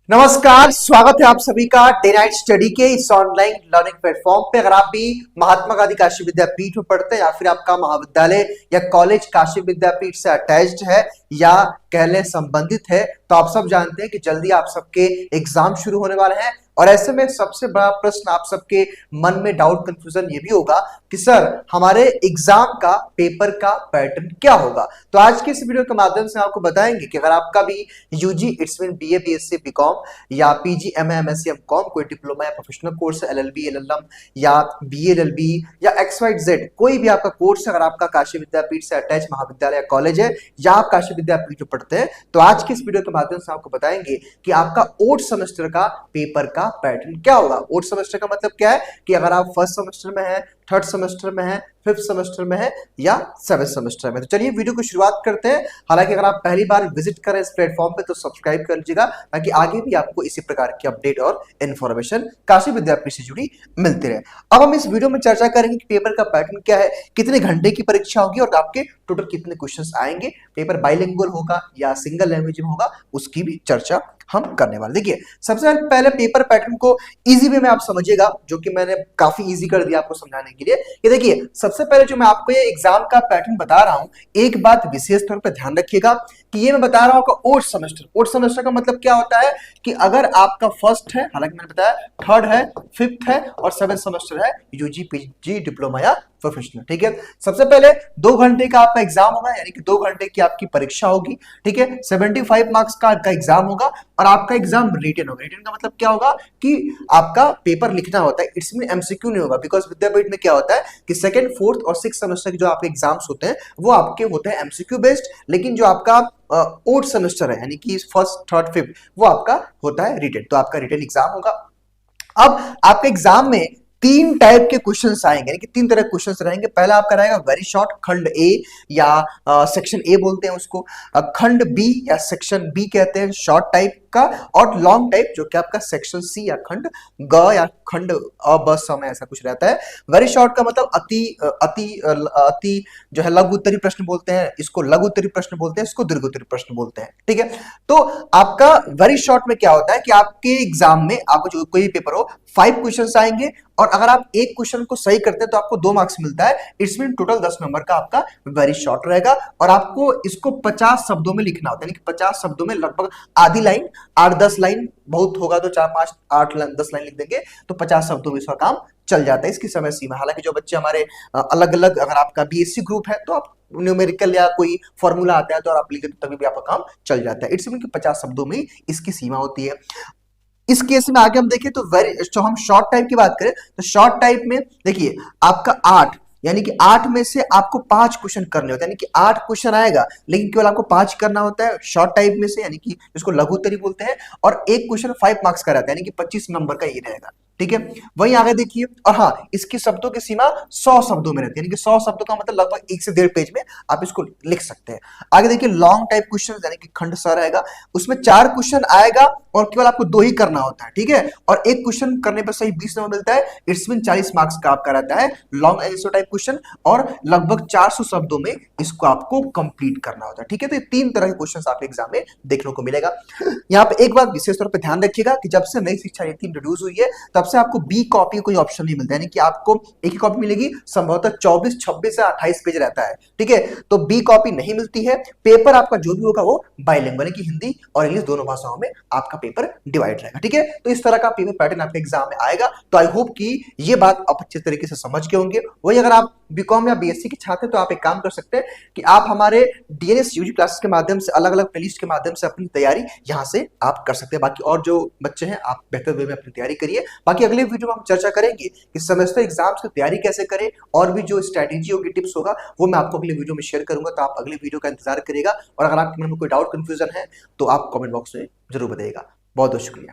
नमस्कार, स्वागत है आप सभी का डे नाइट स्टडी के इस ऑनलाइन लर्निंग प्लेटफॉर्म पे। अगर आप भी महात्मा गांधी काशी विद्यापीठ में पढ़ते हैं या फिर आपका महाविद्यालय या कॉलेज काशी विद्यापीठ से अटैच्ड है या कह लें संबंधित है, तो आप सब जानते हैं कि जल्दी आप सबके एग्जाम शुरू होने वाले हैं। और ऐसे में सबसे बड़ा प्रश्न आप सबके मन में डाउट कंफ्यूजन ये भी होगा कि सर हमारे एग्जाम का पेपर का पैटर्न क्या होगा। तो आज के इस वीडियो के माध्यम से आपको बताएंगे कि अगर आपका भी UG it's mean BA BSc BCom या पीजी एमए एमएससी एमकॉम कोई डिप्लोमा या प्रोफेशनल कोर्स एलएलबी एलएलएम या बीए एलएलबी या एक्स वाई जेड कोई भी आपका कोर्स, अगर आपका काशी विद्यापीठ से अटैच महाविद्यालय या कॉलेज है या आप काशी विद्यापीठ में पढ़ते हैं, तो आज के इस वीडियो के माध्यम से आपको बताएंगे कि आपका 8 सेमेस्टर का पेपर का पैटर्न क्या होगा। 8 सेमेस्टर का मतलब क्या है कि अगर आप फर्स्ट सेमेस्टर में है, थर्ड सेमेस्टर में है, फिफ्थ सेमेस्टर में है या सेवेंथ सेमेस्टर में। तो चलिए वीडियो को शुरुआत करते हैं। हालांकि अगर आप पहली बार विजिट करें इस प्लेटफॉर्म पे तो सब्सक्राइब कर लीजिएगा ताकि आगे भी आपको इसी प्रकार की अपडेट और इन्फॉर्मेशन काशी विद्यापीठ से जुड़ी मिलती रहे। अब हम इस वीडियो में चर्चा करेंगे कि पेपर का पैटर्न क्या है, कितने घंटे की परीक्षा होगी और आपके टोटल कितने क्वेश्चंस आएंगे, पेपर बाइलिंगुअल होगा या सिंगल लैंग्वेज में होगा, उसकी भी चर्चा हम करने वाले। देखिए सबसे पहले पेपर पैटर्न को इजी वे में आप समझिएगा, जो कि मैंने काफी इजी कर दिया आपको समझाने के लिए। ये देखिए सबसे पहले जो मैं आपको ये एग्जाम का पैटर्न बता रहा हूं, एक बात विशेष तौर पर ध्यान रखिएगा कि ये मैं बता रहा हूं आपका 8 सेमेस्टर। 8 सेमेस्टर का मतलब क्या होता है कि अगर आपका फर्स्ट है, हालांकि मैंने बताया थर्ड है, फिफ्थ है और सेवेंथ सेमेस्टर है यूजी पीजी डिप्लोमा या प्रोफेशनल, ठीक है। सबसे पहले 2 घंटे का आपका एग्जाम होगा, यानी कि 2 घंटे की आपकी परीक्षा होगी, ठीक है। 75 मार्क्स का आपका एग्जाम होगा और आपका एग्जाम रिटन होगा। रिटन का मतलब क्या होगा कि आपका पेपर लिखना होता है, इट्स मीन एमसीक्यू नहीं होगा। बिकॉज विद्यापीठ में क्या होता है कि सेकंड, फोर्थ और सिक्स सेमेस्टर के जो आपके एग्जाम्स होते हैं वो आपके होते हैं एमसीक्यू बेस्ड, लेकिन जो आपका 8 सेमेस्टर है यानी कि फर्स्ट थर्ड फिफ्थ वो आपका होता है रिटन। तो आपका रिटन एग्जाम होगा। अब आपके एग्जाम में 3 टाइप के क्वेश्चंस आएंगे, यानी कि 3 तरह के क्वेश्चंस रहेंगे। पहला आपका रहेगा वेरी शॉर्ट, खंड ए या सेक्शन ए बोलते हैं उसको, खंड बी या सेक्शन बी कहते हैं शॉर्ट टाइप का, और लॉन्ग टाइप जो कि आपका सेक्शन सी या खंड ग या खंड अ ब स में ऐसा कुछ रहता है। वेरी शॉर्ट का मतलब अति जो है लघु उत्तरीय प्रश्न बोलते हैं, इसको लघु उत्तरीय प्रश्न बोलते हैं, इसको दीर्घ उत्तरीय प्रश्न बोलते हैं, ठीक है। तो आपका वेरी शॉर्ट में क्या होता है कि आपके एग्जाम में आपको जो कोई पेपर हो 5 क्वेश्चंस आएंगे और अगर आप एक क्वेश्चन को सही करते हैं तो आपको 2 मार्क्स मिलता है। इट्स मीन टोटल 10 नंबर का आपका वेरी शॉर्ट रहेगा और आपको इसको 50 शब्दों में लिखना होता है, यानी कि 50 शब्दों में लगभग आधी लाइन, 8-10 लाइन, बहुत होगा तो 4-5-8-10 लाइन लिख देंगे तो 50 शब्दों में इसका काम चल जाता है। इसकी समय सीमा, हालांकि जो बच्चे हमारे अलग अलग, अगर आपका बीएससी ग्रुप है तो आप न्यूमेरिकल या कोई फॉर्मूला आता है तो आप लिखे तो तभी भी आपका काम चल जाता है। इट्स मीन कि 50 शब्दों में इसकी सीमा होती है। इस केस में आगे हम देखें तो जो हम शॉर्ट टाइप की बात करें तो शॉर्ट टाइप में देखिए आपका 8 यानी कि 8 में से आपको 5 क्वेश्चन करने होते हैं, यानी कि 8 क्वेश्चन आएगा लेकिन केवल आपको 5 करना होता है शॉर्ट टाइप में से, यानी कि इसको लघु उत्तरीय बोलते हैं। और एक क्वेश्चन 5 मार्क्स का रहता है, यानी कि 25 नंबर का ये रहेगा, ठीक है। वहीं आगे देखिए, और हाँ इसकी शब्दों की सीमा 100 शब्दों में रहती है, यानी कि 100 शब्दों का मतलब लगभग 1 से 1.5 पेज में आप इसको लिख सकते हैं। आगे देखिए लॉन्ग टाइप क्वेश्चन, यानी कि खंड स रहेगा, उसमें 4 क्वेश्चन आएगा और केवल आपको 2 ही करना होता है, ठीक है। और एक क्वेश्चन करने पर सही 20 नंबर मिलता है। इट्स मीन 40 मार्क्स का आपका रहता है लॉन्ग एंसर टाइप क्वेश्चन और लगभग 400 शब्दों में इसको आपको कंप्लीट करना होता है, ठीक है। तो ये 3 तरह के क्वेश्चन आपके एग्जाम में देखने को मिलेगा। यहाँ पे एक बात विशेष तौर पर ध्यान रखिएगा कि जब से नई शिक्षा नीति इंट्रोड्यूस हुई है तब से आपको बी कॉपी कोई ऑप्शन नहीं मिलता, यानी कि आपको एक ही कॉपी मिलेगी, संभवतः 24, 26 या 28 पेज रहता है, ठीक है। तो बी कॉपी नहीं मिलती है। पेपर आपका जो भी होगा वो बाइलिंगुअल, यानी कि हिंदी और इंग्लिश दोनों भाषाओं में आपका पेपर डिवाइड रहेगा, ठीक है। तो इस तरह का पेपर पैटर्न आपके एग्जाम में आएगा। तो आई होप कि ये बात आप अच्छे तरीके से समझ गए होंगे। वही अगर आप बीकॉम या बीएससी के छात्र हैं तो आप एक काम कर सकते हैं कि आप हमारे डीएनएस यूजी क्लासेस के माध्यम से अलग अलग प्लेलिस्ट के माध्यम से अपनी तैयारी यहां से आप कर सकते हैं। बाकी और जो बच्चे हैं आप बेहतर वे में अपनी तैयारी करिए। बाकी अगले वीडियो में हम चर्चा करेंगे कि सेमेस्टर एग्जाम्स की तैयारी कैसे करें और भी जो स्ट्रैटेजी होगी, टिप्स होगा, वो मैं आपको अगले वीडियो में शेयर करूंगा। तो आप अगले वीडियो का इंतजार करिएगा और अगर आपके मन में कोई डाउट कंफ्यूजन है तो आप कमेंट बॉक्स में जरूर बताइएगा। बहुत बहुत शुक्रिया।